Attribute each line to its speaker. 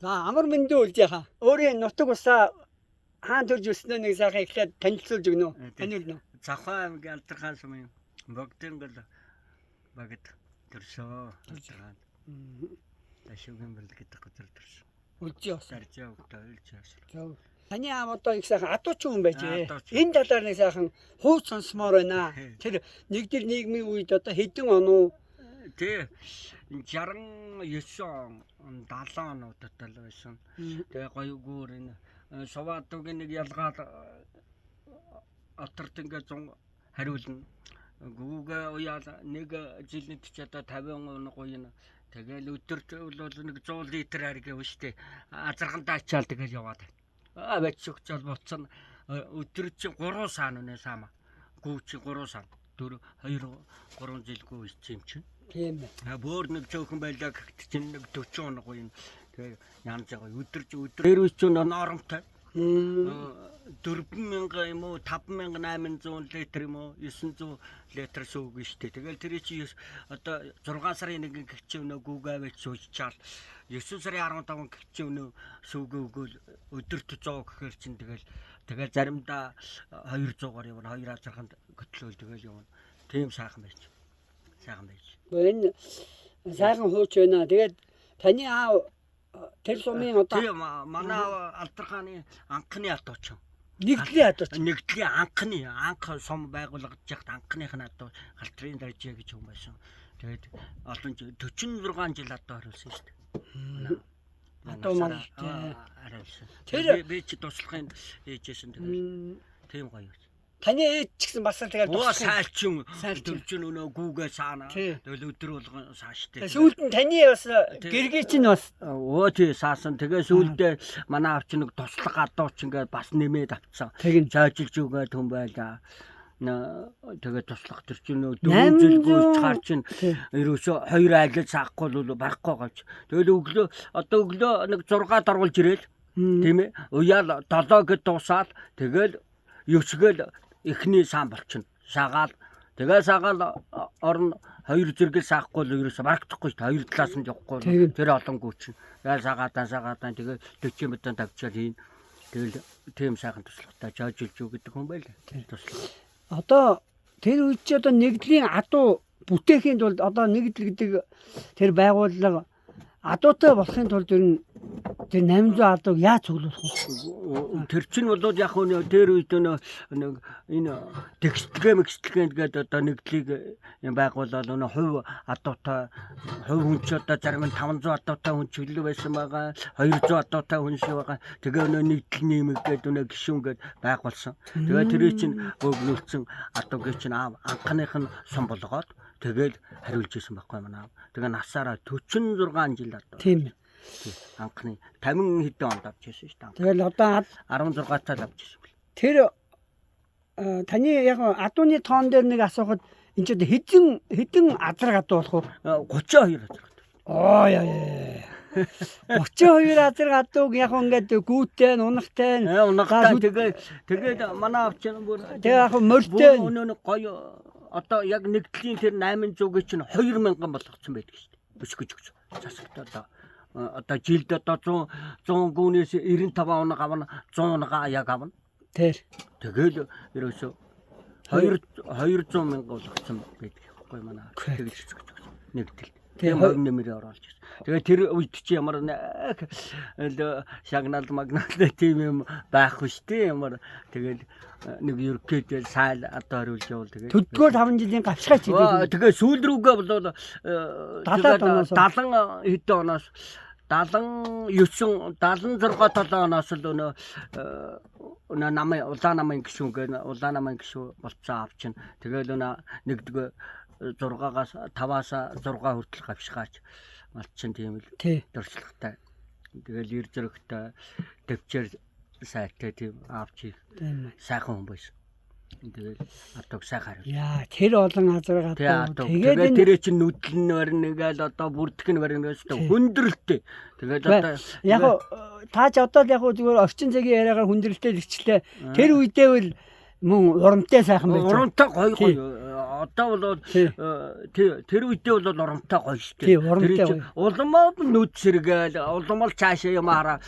Speaker 1: За амар мэндүү үлж яхаа. Өөрийн нутаг усаа хаан төрж өснөө нэг сайхан ихлээд танилцуулж өгнө үү? Танилцуулна уу?
Speaker 2: Завхан аймгийн Алдархан сумын Богдын гол багт төрсөө. Алдархан. Ташуугийн бэлэг гэдэг газар төрсөн.
Speaker 1: Үлж яасан.
Speaker 2: Заржаа өгдөө үлж яасан.
Speaker 1: За. Таны аав одоо их сайхан адууч хүн байж.
Speaker 2: Адууч.
Speaker 1: Энэ талаар нэг сайхан хууч сонсомоор байна. Тэр нэгдэр нийгмийн үед одоо хэдэн он уу?
Speaker 2: Тэ 69 он 70 онуудад л байсан. Тэгээ гоё гүүр энэ Суваатугийн нэг ялгаад отарт ингээ 100 хариулна. Гүүгээ уяал нэг жилийн ч одоо 50 гоё нь тэгэл өдөрт бол нэг 100 литр хариг явна штэ. Азаргандаа ачаал тэгэл яваад. Аваач өгчөөл буцсан өдөр чи 3 саан үнэ саама. Гүү чи 3 саан 4 2 3 жилгүй ичсэн юм чинь.
Speaker 1: Тийм ээ.
Speaker 2: Бөөр нэг цөөхөн байлаа гэхдээ чинь нэг 40 он гоё юм. Тэгээ янз байгаа өдөрч дээр үеч нь норомтой. 4000 юм уу 5800 литр юм уу 900 литр сууг штэ. Тэгэл тэр чи одоо 6 сарын нэг гихч өнөө гүүгээвч суучаал 9 сарын 15 гихч өнөө сууг өгөөл өдөрт 100 гэхэр чин тэгэл заримдаа 200-аар явна 2 азарханд готлол тэгэл явна. Тийм сайхан байж. Сайхан байж.
Speaker 1: Энэ сайхан хууч байна. Тэгээд таны аав тэр сумын одоо
Speaker 2: тийм манай Алдарханы анхны атууч.
Speaker 1: нэгдлийн адууч.
Speaker 2: Нэгдлийн анх сум байгуулагдаж яхад анхных нь атуу Галтрын даржээ гэж хүн байсан. Тэгээд олон 46 жил атуу хариулсан шүү дээ.
Speaker 1: Атуу мал
Speaker 2: хариулсан.
Speaker 1: Тэр
Speaker 2: би ч туслахын ээжсэн тэгээд тийм гоё.
Speaker 1: Таны ээж ч гэсэн бас л тэгээд
Speaker 2: сайлчин төрчин өнөө гүүгээ саана. Тэгэл өдөр болгон сааштай.
Speaker 1: Сүүлд нь таны бас гэргээ чинь бас
Speaker 2: тий саасан. Тэгээ сүүлдээ манай авч нэг туслах адууч ингээд бас нэмээд авцсан. Заажilж өгөөд хүн байлаа. Тэгээ туслах төрчин 4 жилгүй чаар чинь ерөөсө 2 айлд саахгүй бол барахгүй гооч. Тэгэл өглөө нэг 6-д оруулж ирээл тийм ээ. Уяал 7 гэд дуусаад тэгэл ёсгөл эхний сан болчихно. Сагаал. Тэгээ сагаал орн 2 зэрэгэл саахгүй л ерөөсө барагдахгүй шүү дээ. 2 талаас нь явахгүй. Тэр олонгүй чинь. Тэгээ сагаадан тэгээ 40 метр тавьчаал хийн. Тэгэл тийм сайхан туслахтай жаажилж юу гэдэг хүн байлаа. Туслах.
Speaker 1: Одоо тэр үед чи одоо нэгдлийн адуу бүтээхийн тулд одоо нэгдэл гэдэг тэр байгууллага адуутай болохын тулд ер нь тэр 800 адууг яаж цуглуулах вэ?
Speaker 2: Тэр чинь бол яг нөө дээр үед нэг энэ текстгэлгээд гэдэг одоо нэгдлийг юм байгуулаад нөө хувь адуутай хувь хүн ч одоо зарим нь 500 адуутай хүн чиглэл байсан байгаа 200 адуутай хүн шиг байгаа. Тэгээ нөө нэгдэл нэмэгдээд нөө гişүнгээд байгуулсан. Тэгээ тэрий чинь өгнөлцсөн адуугийн чинь анхных нь сум болгоод тэгэл хариулж исэн байхгүй манай. Тэгээ насаараа 46 жил адуу.
Speaker 1: Тийм.
Speaker 2: Анхны 50 хэдэн онд авч ирсэн шүү дээ.
Speaker 1: Тэгэл одоо
Speaker 2: 16 тал авч ирсэн.
Speaker 1: Тэр таны яг адууны тоон дээр нэг асуухад энэ ч хэдэн азраг адуу болох вэ?
Speaker 2: 32 азраг.
Speaker 1: Оо яа. 32 азраг адууг яг ингээд гүүтэй, унахтай.
Speaker 2: Тэгээд манай авч бүр
Speaker 1: тэгээ яг морьтой
Speaker 2: өнөө гоё одоо яг нэгдлийн тэр 800-ыг чинь 2000 болгоцсон байдаг шүү дээ. Бүсгэж өгч. Засагтаа одоо жилд одоо 100 гүнээс 95 он авна 100 онгаа яг авна. Тэгэл ерөөсө 200 мянга болгоцсон байдаг байхгүй манай. Тэгэл нэгдэл. Тийм нэмэр оруулж ирсэн. Тэгээ тэр үед чи ямар шагнал магнал тийм юм байхгүй шүү дээ ямар тэгэл нэг ерөөхдөө сайл одоо хариулж явал тэгээ
Speaker 1: төдгөө 5 жилийн гавчгаач
Speaker 2: хийдэг. Тэгээ сүүл рүүгээ бол 70 хэдэн оноос 79 76 7 оноос л өнөө намын улаан намын гişүү болцсон авчин. Тэгэл нэгдгөө 6-аас 5-аас 6 хүртэл гавшгаач малчин тийм л дурслагтай. Тэгэл ир зэрэгтэй төвчээр сайтай тийм авч сайхан хүн байсан. Тэгэл атог сайхан хариу.
Speaker 1: Яа тэр олон азраг атуу.
Speaker 2: Тэгээд тэр чинь нүдэл нь барина гээл одоо бүрдэх нь барина гэсэн хүндрэлтэй. Тэгээд одоо
Speaker 1: яг таач одоо л яг зүгээр орчин цагийн яриагаар хүндрэлтэй л ихчлээ. Тэр үедээ л мөн урамтай сайхан байж.
Speaker 2: Урамтай гоё Одоо бол
Speaker 1: Тий.
Speaker 2: тэр үедээ бол урамтай гоё шүү дээ.
Speaker 1: Тий, урамтай гоё.
Speaker 2: Улам бол нүд сэргээл, улам бол цаашаа юм хараа.